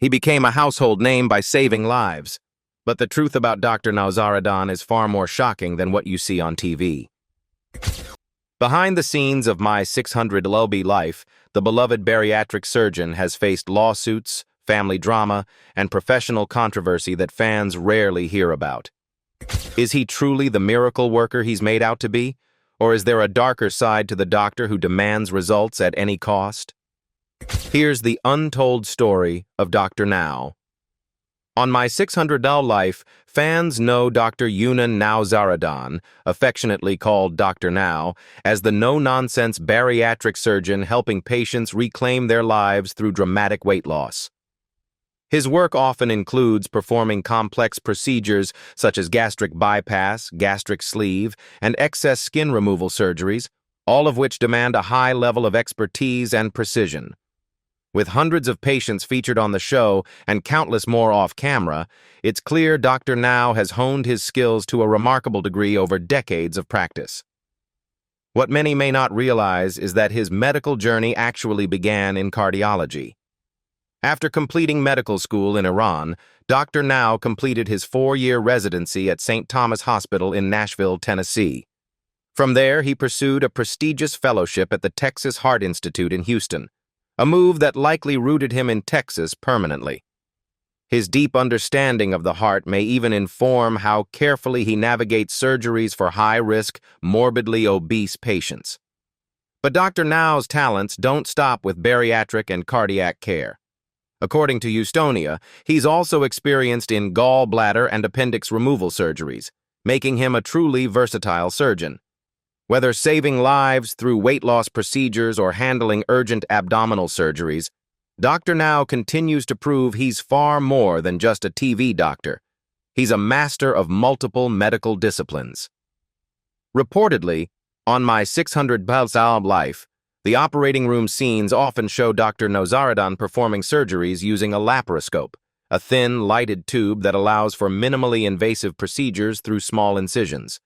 He became a household name by saving lives. But the truth about Dr. Nowzaradan is far more shocking than what you see on TV. Behind the scenes of My 600 LB life, the beloved bariatric surgeon has faced lawsuits, family drama, and professional controversy that fans rarely hear about. Is he truly the miracle worker he's made out to be? Or is there a darker side to the doctor who demands results at any cost? Here's the untold story of Dr. Now. On My 600 life, fans know Dr. Nowzaradan, affectionately called Dr. Now, as the no-nonsense bariatric surgeon helping patients reclaim their lives through dramatic weight loss. His work often includes performing complex procedures such as gastric bypass, gastric sleeve, and excess skin removal surgeries, all of which demand a high level of expertise and precision. With hundreds of patients featured on the show and countless more off-camera, it's clear Dr. Now has honed his skills to a remarkable degree over decades of practice. What many may not realize is that his medical journey actually began in cardiology. After completing medical school in Iran, Dr. Now completed his 4-year residency at St. Thomas Hospital in Nashville, Tennessee. From there, he pursued a prestigious fellowship at the Texas Heart Institute in Houston, a move that likely rooted him in Texas permanently. His deep understanding of the heart may even inform how carefully he navigates surgeries for high-risk, morbidly obese patients. But Dr. Now's talents don't stop with bariatric and cardiac care. According to Houstonia, he's also experienced in gallbladder and appendix removal surgeries, making him a truly versatile surgeon. Whether saving lives through weight loss procedures or handling urgent abdominal surgeries, Dr. Now continues to prove he's far more than just a TV doctor. He's a master of multiple medical disciplines. Reportedly, on My 600 life, the operating room scenes often show Dr. Nowzaradan performing surgeries using a laparoscope, a thin, lighted tube that allows for minimally invasive procedures through small incisions.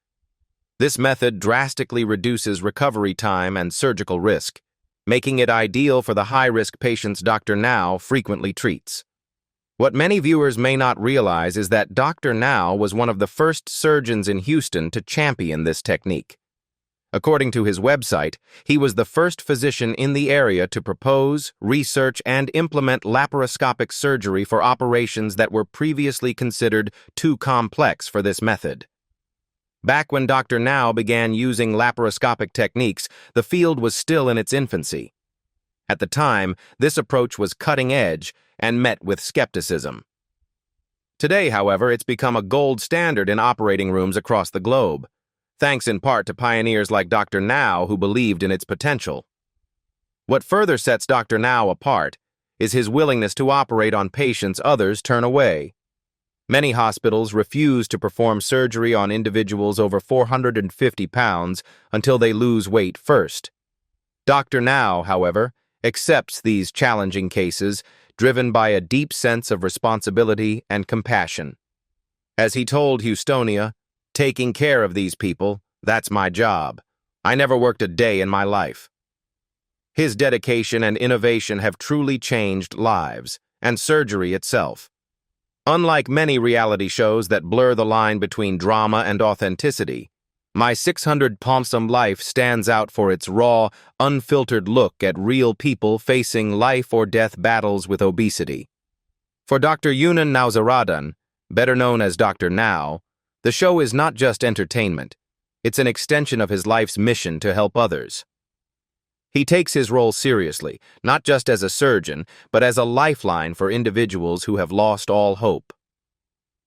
This method drastically reduces recovery time and surgical risk, making it ideal for the high-risk patients Dr. Now frequently treats. What many viewers may not realize is that Dr. Now was one of the first surgeons in Houston to champion this technique. According to his website, he was the first physician in the area to propose, research, and implement laparoscopic surgery for operations that were previously considered too complex for this method. Back when Dr. Now began using laparoscopic techniques, the field was still in its infancy. At the time, this approach was cutting-edge and met with skepticism. Today, however, it's become a gold standard in operating rooms across the globe, thanks in part to pioneers like Dr. Now who believed in its potential. What further sets Dr. Now apart is his willingness to operate on patients others turn away. Many hospitals refuse to perform surgery on individuals over 450 pounds until they lose weight first. Dr. Now, however, accepts these challenging cases, driven by a deep sense of responsibility and compassion. As he told Houstonia, "Taking care of these people, that's my job. I never worked a day in my life." His dedication and innovation have truly changed lives, and surgery itself. Unlike many reality shows that blur the line between drama and authenticity, My 600 life stands out for its raw, unfiltered look at real people facing life-or-death battles with obesity. For Dr. Nowzaradan, better known as Dr. Now, the show is not just entertainment. It's an extension of his life's mission to help others. He takes his role seriously, not just as a surgeon, but as a lifeline for individuals who have lost all hope.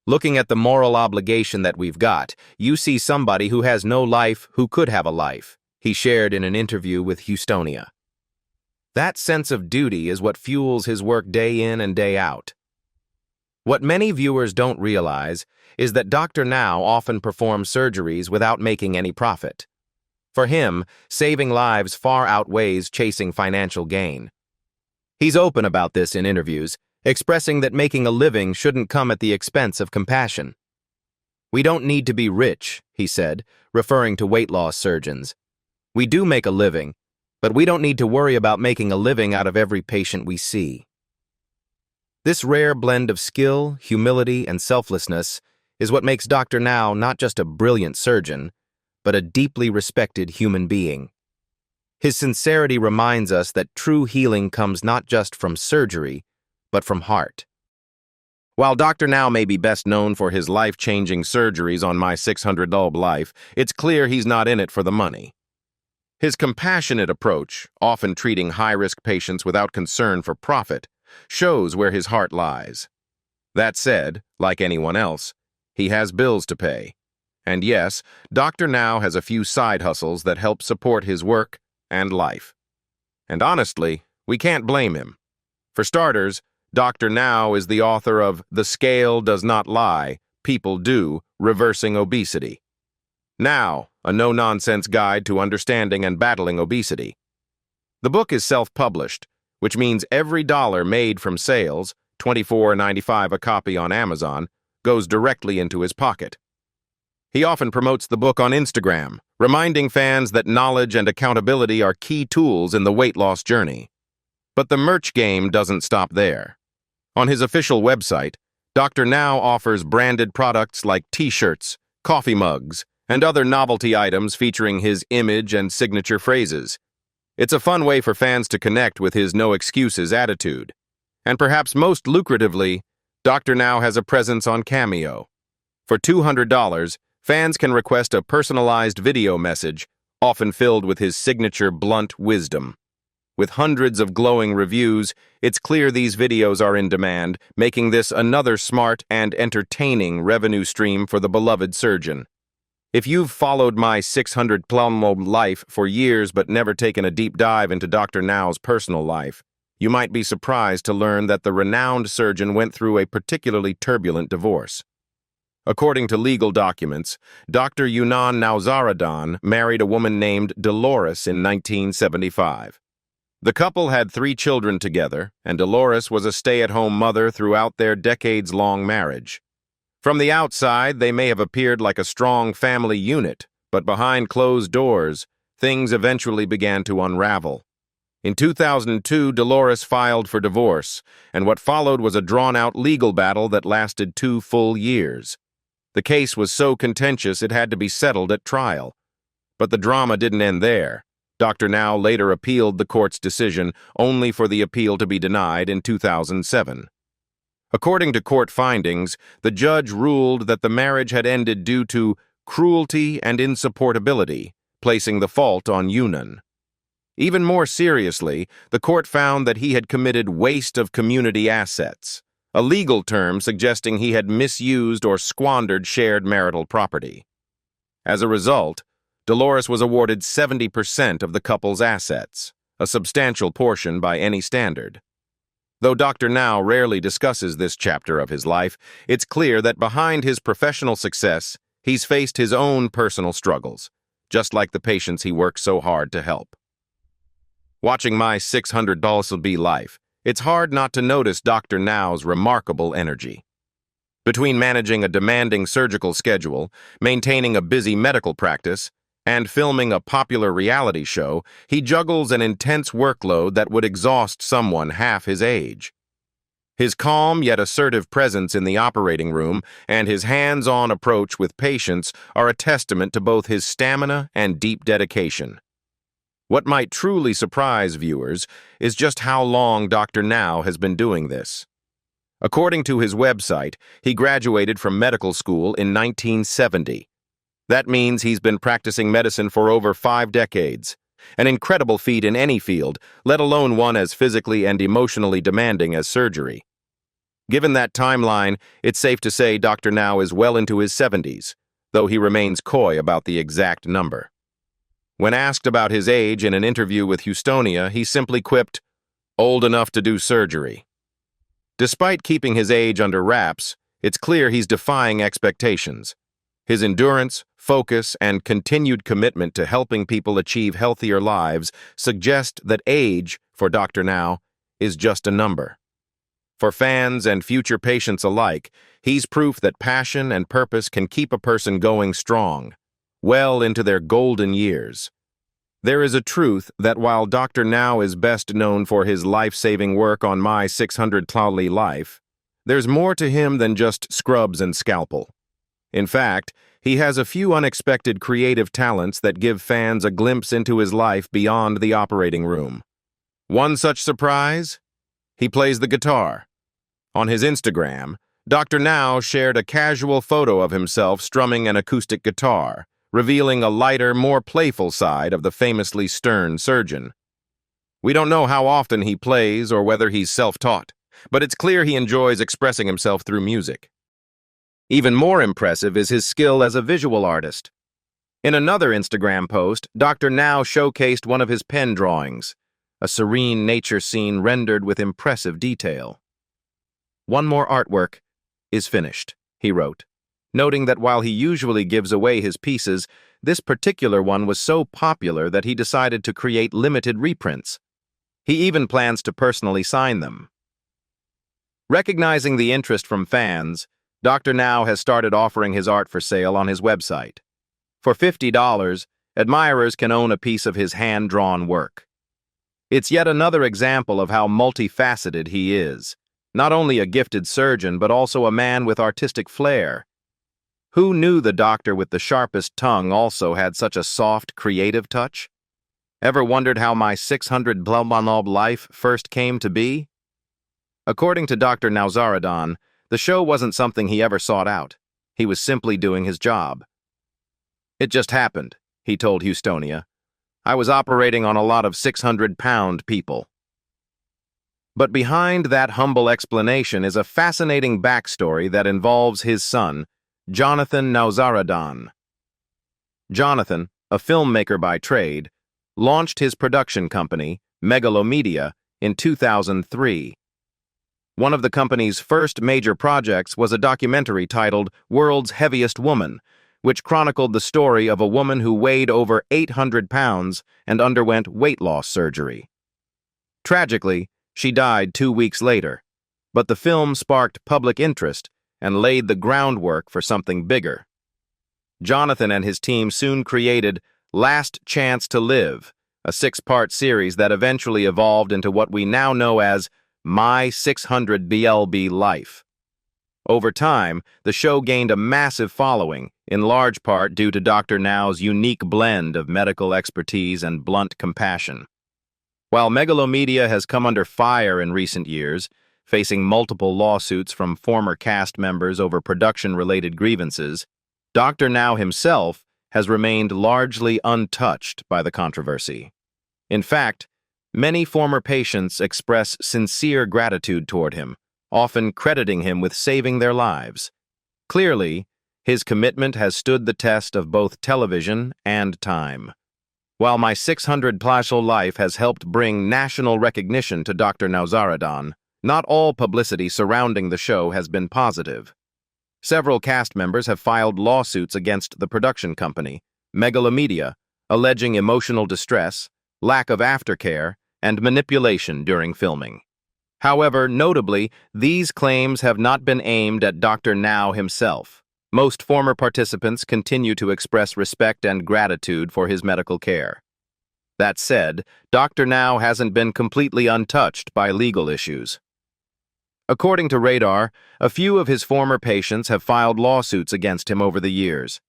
Looking at the moral obligation that we've got, you see somebody who has no life who could have a life, he shared in an interview with Houstonia. That sense of duty is what fuels his work day in and day out. What many viewers don't realize is that Dr. Now often performs surgeries without making any profit. For him, saving lives far outweighs chasing financial gain. He's open about this in interviews, expressing that making a living shouldn't come at the expense of compassion. "We don't need to be rich," he said, referring to weight loss surgeons. "We do make a living, but we don't need to worry about making a living out of every patient we see." This rare blend of skill, humility, and selflessness is what makes Dr. Now not just a brilliant surgeon, but a deeply respected human being. His sincerity reminds us that true healing comes not just from surgery, but from heart. While Dr. Now may be best known for his life-changing surgeries on My 600 Life, it's clear he's not in it for the money. His compassionate approach, often treating high-risk patients without concern for profit, shows where his heart lies. That said, like anyone else, he has bills to pay. And yes, Dr. Now has a few side hustles that help support his work and life. And honestly, we can't blame him. For starters, Dr. Now is the author of The Scale Does Not Lie, People Do, Reversing Obesity. Now, a no-nonsense guide to understanding and battling obesity. The book is self-published, which means every dollar made from sales, $24.95 a copy on Amazon, goes directly into his pocket. He often promotes the book on Instagram, reminding fans that knowledge and accountability are key tools in the weight loss journey. But the merch game doesn't stop there. On his official website, Dr. Now offers branded products like t-shirts, coffee mugs, and other novelty items featuring his image and signature phrases. It's a fun way for fans to connect with his no-excuses attitude. And perhaps most lucratively, Dr. Now has a presence on Cameo. For $200, fans can request a personalized video message, often filled with his signature blunt wisdom. With hundreds of glowing reviews, it's clear these videos are in demand, making this another smart and entertaining revenue stream for the beloved surgeon. If you've followed My 600 Life for years but never taken a deep dive into Dr. Now's personal life, you might be surprised to learn that the renowned surgeon went through a particularly turbulent divorce. According to legal documents, Dr. Nowzaradan married a woman named Dolores in 1975. The couple had 3 children together, and Dolores was a stay-at-home mother throughout their decades-long marriage. From the outside, they may have appeared like a strong family unit, but behind closed doors, things eventually began to unravel. In 2002, Dolores filed for divorce, and what followed was a drawn-out legal battle that lasted 2 full years. The case was so contentious it had to be settled at trial. But the drama didn't end there. Dr. Now later appealed the court's decision, only for the appeal to be denied in 2007. According to court findings, the judge ruled that the marriage had ended due to cruelty and insupportability, placing the fault on Yunan. Even more seriously, the court found that he had committed waste of community assets, a legal term suggesting he had misused or squandered shared marital property. As a result, Dolores was awarded 70% of the couple's assets, a substantial portion by any standard. Though Dr. Now rarely discusses this chapter of his life, it's clear that behind his professional success, he's faced his own personal struggles, just like the patients he works so hard to help. Watching My 600 Life, it's hard not to notice Dr. Now's remarkable energy. Between managing a demanding surgical schedule, maintaining a busy medical practice, and filming a popular reality show, he juggles an intense workload that would exhaust someone half his age. His calm yet assertive presence in the operating room and his hands-on approach with patients are a testament to both his stamina and deep dedication. What might truly surprise viewers is just how long Dr. Now has been doing this. According to his website, he graduated from medical school in 1970. That means he's been practicing medicine for over 5 decades, an incredible feat in any field, let alone one as physically and emotionally demanding as surgery. Given that timeline, it's safe to say Dr. Now is well into his 70s, though he remains coy about the exact number. When asked about his age in an interview with Houstonia, he simply quipped, "Old enough to do surgery." Despite keeping his age under wraps, it's clear he's defying expectations. His endurance, focus, and continued commitment to helping people achieve healthier lives suggest that age, for Dr. Now, is just a number. For fans and future patients alike, he's proof that passion and purpose can keep a person going strong, well into their golden years. There is a truth that while Dr. Now is best known for his life-saving work on My 600 Cloudy Life, there's more to him than just scrubs and scalpel. In fact, he has a few unexpected creative talents that give fans a glimpse into his life beyond the operating room. One such surprise? He plays the guitar. On his Instagram, Dr. Now shared a casual photo of himself strumming an acoustic guitar, revealing a lighter, more playful side of the famously stern surgeon. We don't know how often he plays or whether he's self-taught, but it's clear he enjoys expressing himself through music. Even more impressive is his skill as a visual artist. In another Instagram post, Dr. Now showcased one of his pen drawings, a serene nature scene rendered with impressive detail. "One more artwork is finished," he wrote, noting that while he usually gives away his pieces, this particular one was so popular that he decided to create limited reprints. He even plans to personally sign them. Recognizing the interest from fans, Dr. Now has started offering his art for sale on his website. For $50, admirers can own a piece of his hand-drawn work. It's yet another example of how multifaceted he is, not only a gifted surgeon but also a man with artistic flair. Who knew the doctor with the sharpest tongue also had such a soft, creative touch? Ever wondered how My 600 Life first came to be? According to Dr. Nowzaradan, the show wasn't something he ever sought out. He was simply doing his job. "It just happened," he told Houstonia. "I was operating on a lot of 600-pound people." But behind that humble explanation is a fascinating backstory that involves his son, Jonathan Nowzaradan. Jonathan, a filmmaker by trade, launched his production company, Megalomedia, in 2003. One of the company's first major projects was a documentary titled World's Heaviest Woman, which chronicled the story of a woman who weighed over 800 pounds and underwent weight loss surgery. Tragically, she died 2 weeks later, but the film sparked public interest and laid the groundwork for something bigger. Jonathan and his team soon created Last Chance to Live, a 6-part series that eventually evolved into what we now know as My 600 Life. Over time, the show gained a massive following, in large part due to Dr. Now's unique blend of medical expertise and blunt compassion. While Megalomedia has come under fire in recent years, facing multiple lawsuits from former cast members over production-related grievances, Dr. Now himself has remained largely untouched by the controversy. In fact, many former patients express sincere gratitude toward him, often crediting him with saving their lives. Clearly, his commitment has stood the test of both television and time. While My 600 Life has helped bring national recognition to Dr. Nowzaradan, not all publicity surrounding the show has been positive. Several cast members have filed lawsuits against the production company, Megalomedia, alleging emotional distress, lack of aftercare, and manipulation during filming. However, notably, these claims have not been aimed at Dr. Now himself. Most former participants continue to express respect and gratitude for his medical care. That said, Dr. Now hasn't been completely untouched by legal issues. According to Radar, a few of his former patients have filed lawsuits against him over the years.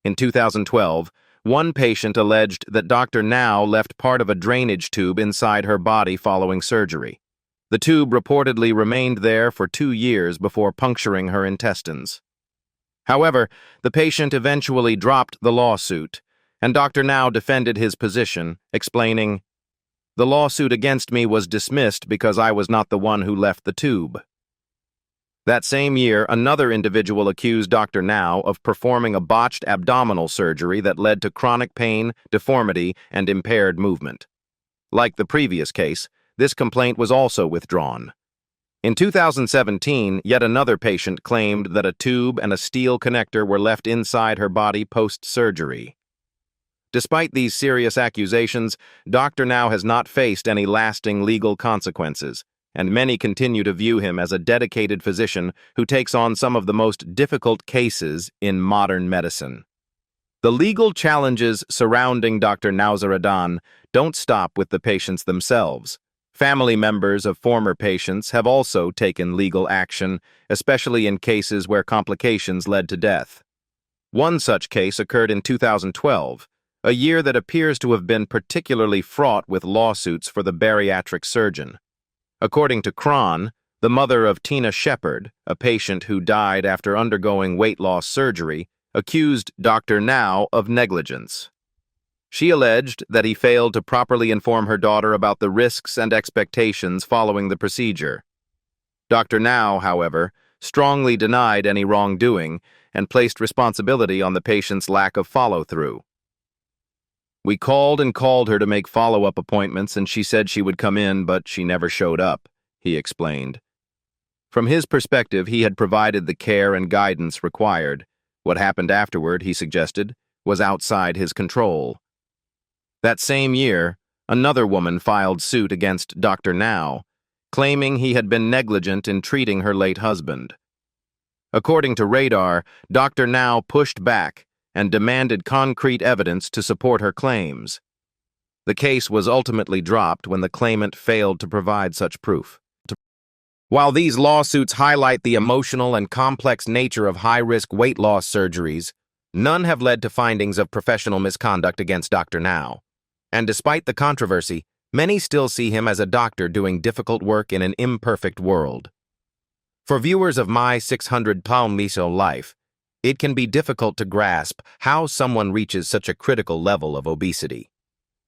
In 2012, one patient alleged that Dr. Now left part of a drainage tube inside her body following surgery. The tube reportedly remained there for 2 years before puncturing her intestines. However, the patient eventually dropped the lawsuit, and Dr. Now defended his position, explaining, "The lawsuit against me was dismissed because I was not the one who left the tube." That same year, another individual accused Dr. Now of performing a botched abdominal surgery that led to chronic pain, deformity, and impaired movement. Like the previous case, this complaint was also withdrawn. In 2017, yet another patient claimed that a tube and a steel connector were left inside her body post-surgery. Despite these serious accusations, Dr. Now has not faced any lasting legal consequences, and many continue to view him as a dedicated physician who takes on some of the most difficult cases in modern medicine. The legal challenges surrounding Dr. Nowzaradan don't stop with the patients themselves. Family members of former patients have also taken legal action, especially in cases where complications led to death. One such case occurred in 2012, a year that appears to have been particularly fraught with lawsuits for the bariatric surgeon. According to Kron, the mother of Tina Shepard, a patient who died after undergoing weight loss surgery, accused Dr. Now of negligence. She alleged that he failed to properly inform her daughter about the risks and expectations following the procedure. Dr. Now, however, strongly denied any wrongdoing and placed responsibility on the patient's lack of follow-through. "We called and called her to make follow-up appointments, and she said she would come in, but she never showed up," he explained. From his perspective, he had provided the care and guidance required. What happened afterward, he suggested, was outside his control. That same year, another woman filed suit against Dr. Now, claiming he had been negligent in treating her late husband. According to Radar, Dr. Now pushed back and demanded concrete evidence to support her claims. The case was ultimately dropped when the claimant failed to provide such proof. While these lawsuits highlight the emotional and complex nature of high-risk weight loss surgeries, none have led to findings of professional misconduct against Dr. Now. And despite the controversy, many still see him as a doctor doing difficult work in an imperfect world. For viewers of My 600-Pound Miso Life, it can be difficult to grasp how someone reaches such a critical level of obesity.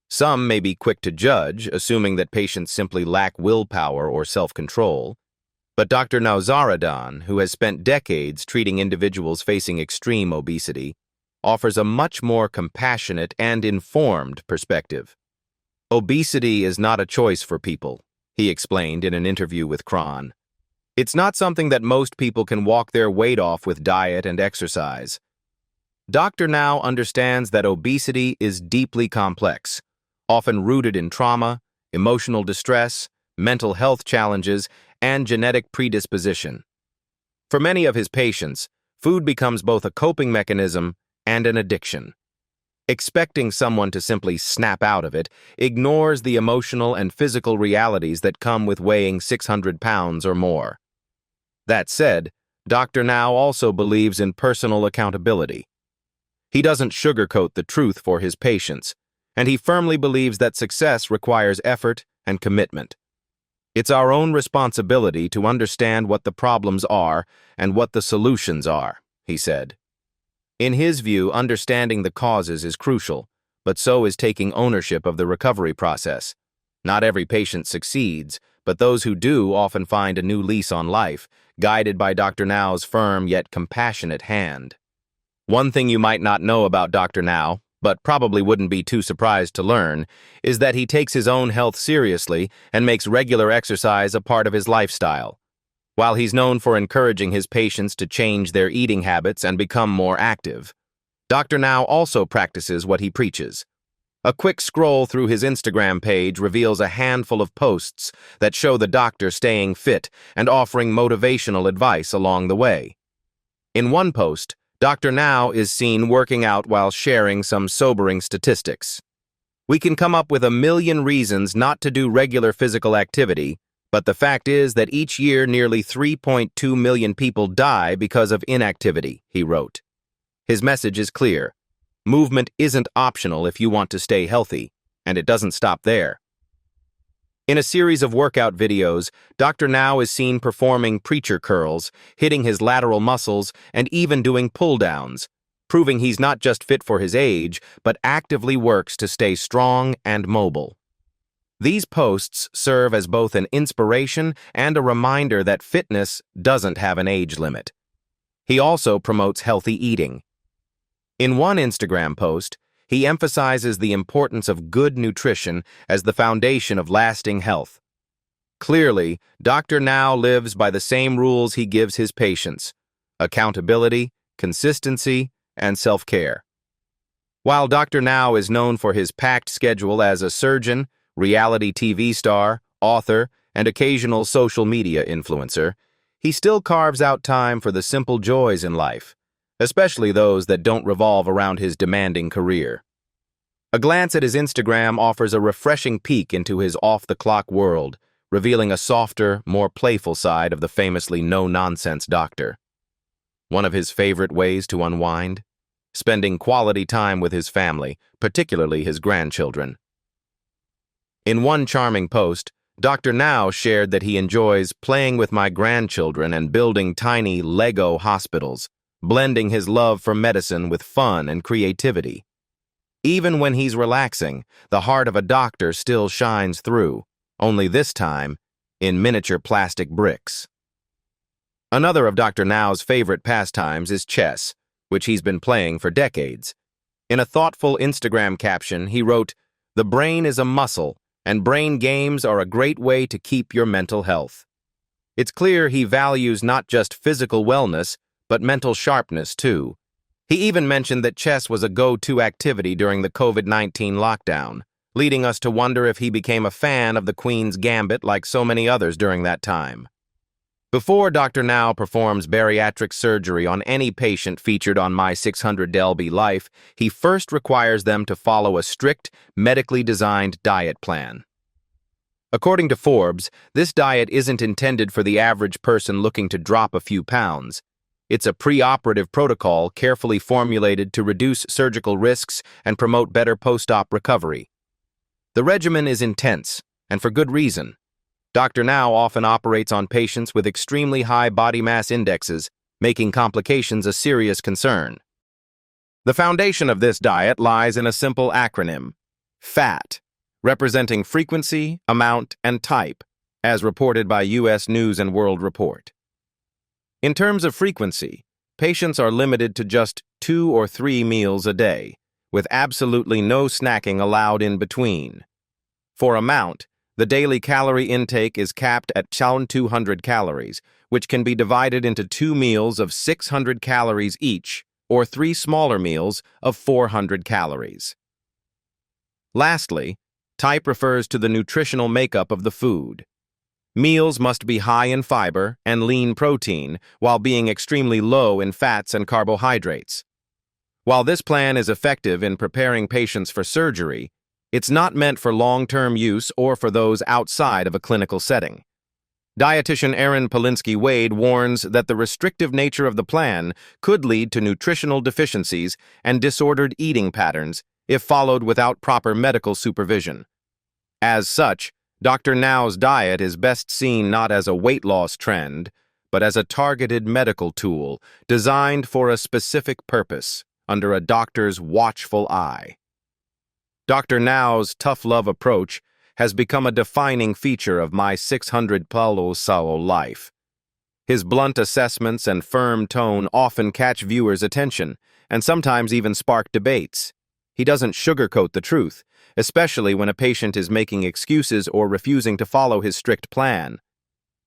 Some may be quick to judge, assuming that patients simply lack willpower or self-control. But Dr. Nowzaradan, who has spent decades treating individuals facing extreme obesity, offers a much more compassionate and informed perspective. "Obesity is not a choice for people," he explained in an interview with Kron. "It's not something that most people can walk their weight off with diet and exercise." Dr. Now understands that obesity is deeply complex, often rooted in trauma, emotional distress, mental health challenges, and genetic predisposition. For many of his patients, food becomes both a coping mechanism and an addiction. Expecting someone to simply snap out of it ignores the emotional and physical realities that come with weighing 600 pounds or more. That said, Dr. Now also believes in personal accountability. He doesn't sugarcoat the truth for his patients, and he firmly believes that success requires effort and commitment. "It's our own responsibility to understand what the problems are and what the solutions are," he said. In his view, understanding the causes is crucial, but so is taking ownership of the recovery process. Not every patient succeeds, but those who do often find a new lease on life, guided by Dr. Now's firm yet compassionate hand. One thing you might not know about Dr. Now, but probably wouldn't be too surprised to learn, is that he takes his own health seriously and makes regular exercise a part of his lifestyle. While he's known for encouraging his patients to change their eating habits and become more active, Dr. Now also practices what he preaches. A quick scroll through his Instagram page reveals a handful of posts that show the doctor staying fit and offering motivational advice along the way. In one post, Dr. Now is seen working out while sharing some sobering statistics. "We can come up with a million reasons not to do regular physical activity, but the fact is that each year nearly 3.2 million people die because of inactivity," he wrote. His message is clear. Movement isn't optional if you want to stay healthy, and it doesn't stop there. In a series of workout videos, Dr. Now is seen performing preacher curls, hitting his lateral muscles, and even doing pull-downs, proving he's not just fit for his age, but actively works to stay strong and mobile. These posts serve as both an inspiration and a reminder that fitness doesn't have an age limit. He also promotes healthy eating. In one Instagram post, he emphasizes the importance of good nutrition as the foundation of lasting health. Clearly, Dr. Now lives by the same rules he gives his patients: accountability, consistency, and self-care. While Dr. Now is known for his packed schedule as a surgeon, reality TV star, author, and occasional social media influencer, he still carves out time for the simple joys in life: especially those that don't revolve around his demanding career. A glance at his Instagram offers a refreshing peek into his off-the-clock world, revealing a softer, more playful side of the famously no-nonsense doctor. One of his favorite ways to unwind? Spending quality time with his family, particularly his grandchildren. In one charming post, Dr. Now shared that he enjoys playing with my grandchildren and building tiny Lego hospitals, blending his love for medicine with fun and creativity. Even when he's relaxing, the heart of a doctor still shines through, only this time in miniature plastic bricks. Another of Dr. Now's favorite pastimes is chess, which he's been playing for decades. In a thoughtful Instagram caption, he wrote, "The brain is a muscle, and brain games are a great way to keep your mental health." It's clear he values not just physical wellness, but mental sharpness too. He even mentioned that chess was a go-to activity during the COVID-19 lockdown, leading us to wonder if he became a fan of the Queen's Gambit like so many others during that time. Before Dr. Now performs bariatric surgery on any patient featured on My 600 LB Life, he first requires them to follow a strict, medically designed diet plan. According to Forbes, this diet isn't intended for the average person looking to drop a few pounds. It's a pre-operative protocol carefully formulated to reduce surgical risks and promote better post-op recovery. The regimen is intense, and for good reason. Dr. Now often operates on patients with extremely high body mass indexes, making complications a serious concern. The foundation of this diet lies in a simple acronym, FAT, representing frequency, amount, and type, as reported by U.S. News and World Report. In terms of frequency, patients are limited to just 2 or 3 meals a day, with absolutely no snacking allowed in between. For amount, the daily calorie intake is capped at 200 calories, which can be divided into 2 meals of 600 calories each, or 3 smaller meals of 400 calories. Lastly, type refers to the nutritional makeup of the food. Meals must be high in fiber and lean protein, while being extremely low in fats and carbohydrates. While this plan is effective in preparing patients for surgery, it's not meant for long-term use or for those outside of a clinical setting. Dietitian Erin Polinsky-Wade warns that the restrictive nature of the plan could lead to nutritional deficiencies and disordered eating patterns if followed without proper medical supervision. As such, Dr. Now's diet is best seen not as a weight loss trend, but as a targeted medical tool designed for a specific purpose under a doctor's watchful eye. Dr. Now's tough love approach has become a defining feature of My 600 LB Life. His blunt assessments and firm tone often catch viewers' attention and sometimes even spark debates. He doesn't sugarcoat the truth, especially when a patient is making excuses or refusing to follow his strict plan.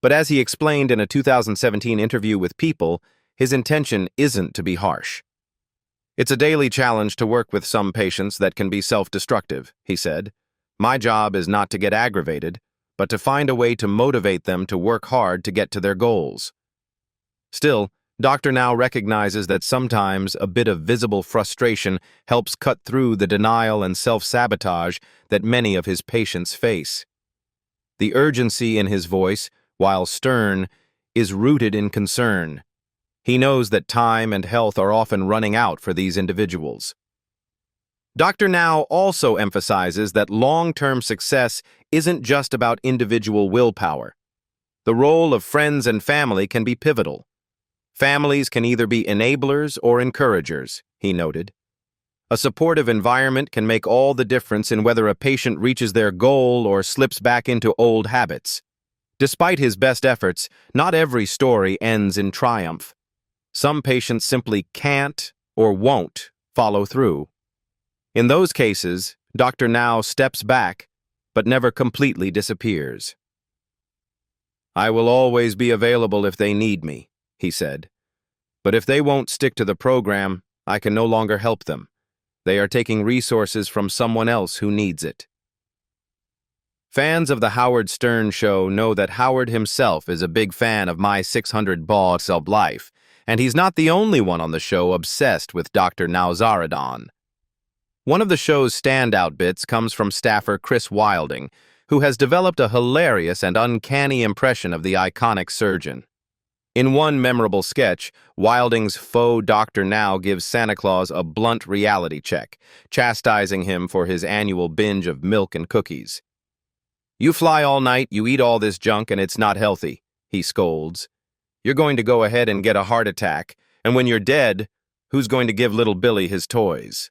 But as he explained in a 2017 interview with People, his intention isn't to be harsh. "It's a daily challenge to work with some patients that can be self-destructive," he said. "My job is not to get aggravated, but to find a way to motivate them to work hard to get to their goals." Still, Dr. Now recognizes that sometimes a bit of visible frustration helps cut through the denial and self-sabotage that many of his patients face. The urgency in his voice, while stern, is rooted in concern. He knows that time and health are often running out for these individuals. Dr. Now also emphasizes that long-term success isn't just about individual willpower. The role of friends and family can be pivotal. Families can either be enablers or encouragers, he noted. A supportive environment can make all the difference in whether a patient reaches their goal or slips back into old habits. Despite his best efforts, not every story ends in triumph. Some patients simply can't or won't follow through. In those cases, Dr. Now steps back, but never completely disappears. "I will always be available if they need me," he said. "But if they won't stick to the program, I can no longer help them. They are taking resources from someone else who needs it." Fans of The Howard Stern Show know that Howard himself is a big fan of My 600 LB Life, And he's not the only one on the show obsessed with Dr. Nowzaradan. One of the show's standout bits comes from staffer Chris Wilding, who has developed a hilarious and uncanny impression of the iconic surgeon. In one memorable sketch, Wilding's faux Dr. Now gives Santa Claus a blunt reality check, chastising him for his annual binge of milk and cookies. "You fly all night, you eat all this junk, and it's not healthy," he scolds. "You're going to go ahead and get a heart attack, and when you're dead, who's going to give little Billy his toys?"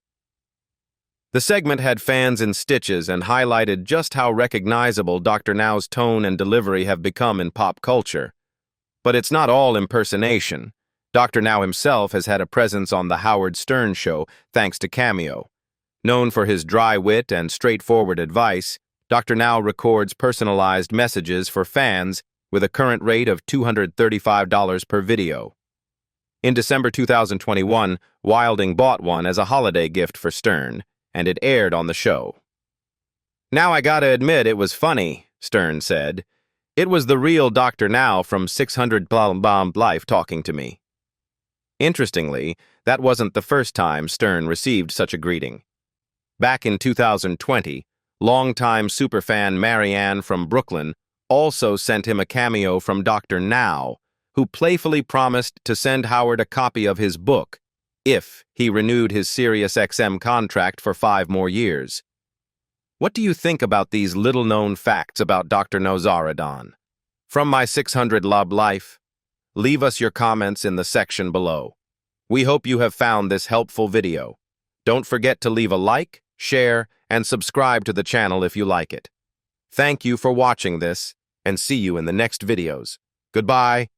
The segment had fans in stitches and highlighted just how recognizable Dr. Now's tone and delivery have become in pop culture. But it's not all impersonation. Dr. Now himself has had a presence on The Howard Stern Show thanks to Cameo. Known for his dry wit and straightforward advice, Dr. Now records personalized messages for fans with a current rate of $235 per video. In December 2021, Wilding bought one as a holiday gift for Stern, and it aired on the show. "Now I gotta admit it was funny," Stern said. "It was the real Dr. Now from 600 Life talking to me." Interestingly, that wasn't the first time Stern received such a greeting. Back in 2020, longtime superfan Marianne from Brooklyn also sent him a cameo from Dr. Now, who playfully promised to send Howard a copy of his book if he renewed his SiriusXM contract for 5 more years. What do you think about these little-known facts about Dr. Nowzaradan? From my 600 life, leave us your comments in the section below. We hope you have found this helpful video. Don't forget to leave a like, share, and subscribe to the channel if you like it. Thank you for watching this, and see you in the next videos. Goodbye.